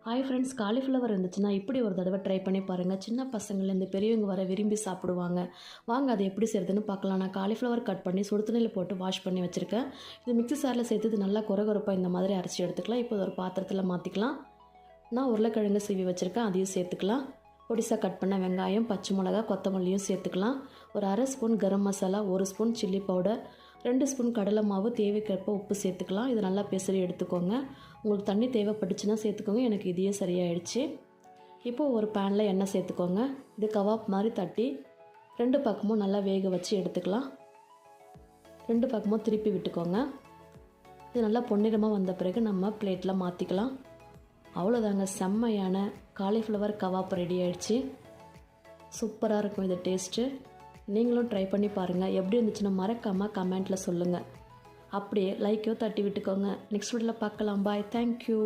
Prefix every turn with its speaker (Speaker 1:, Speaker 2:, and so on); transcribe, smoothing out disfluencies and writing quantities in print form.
Speaker 1: Hi friends, cauliflower இருந்துச்சுன்னா இப்படி ஒரு தடவை ட்ரை பண்ணி பாருங்கள். சின்ன பசங்கள்லேருந்து பெரியவங்க வர விரும்பி சாப்பிடுவாங்க. வாங்க அதை எப்படி செய்கிறதுன்னு பார்க்கலாம். நான் காலிஃப்ளவர் கட் பண்ணி சுடு தண்ணியில் போட்டு வாஷ் பண்ணி வச்சுருக்கேன். இது மிக்ஸி சாரில் சேர்த்து இது நல்லா கொரகொரப்பாக இந்த மாதிரி அரைச்சி எடுத்துக்கலாம். இப்போ ஒரு பாத்திரத்தில் மாற்றிக்கலாம். நான் உருளைக்கிழங்கு சீவி வச்சுருக்கேன், அதையும் சேர்த்துக்கலாம். பொடிசாக கட் பண்ண வெங்காயம், பச்சை மிளகா, கொத்தமல்லியும் சேர்த்துக்கலாம். ஒரு அரை spoon garam masala, 1 spoon chilli powder, 2 spoon கடலை மாவு, தேவைக்கேற்ப உப்பு சேர்த்துக்கலாம். இது நல்லா பெசரி எடுத்துக்கோங்க. உங்களுக்கு தண்ணி தேவைப்பட்டுச்சுன்னா சேர்த்துக்கோங்க. எனக்கு இதையே சரியாயிடுச்சு. இப்போது ஒரு பேனில் எண்ணெய் சேர்த்துக்கோங்க. இது கவாப் மாதிரி தட்டி 2 பக்கமும் நல்லா வேக வச்சு எடுத்துக்கலாம். 2 பக்கமும் திருப்பி விட்டுக்கோங்க. இது நல்லா பொன்னிறமாக வந்த பிறகு நம்ம பிளேட்டில் மாற்றிக்கலாம். அவ்வளோதாங்க, செம்மையான காலிஃப்ளவர் கவாப் ரெடி ஆகிடுச்சு. சூப்பராக இருக்கும் இது டேஸ்ட்டு. நீங்களும் ட்ரை பண்ணி பாருங்கள். எப்படி இருந்துச்சுன்னா மறக்காமல் கமெண்ட்டில் சொல்லுங்கள். அப்படியே லைக்கையும் தட்டி விட்டுக்கோங்க. நெக்ஸ்ட் வீடியோவில் பார்க்கலாம். பாய், தேங்க்யூ.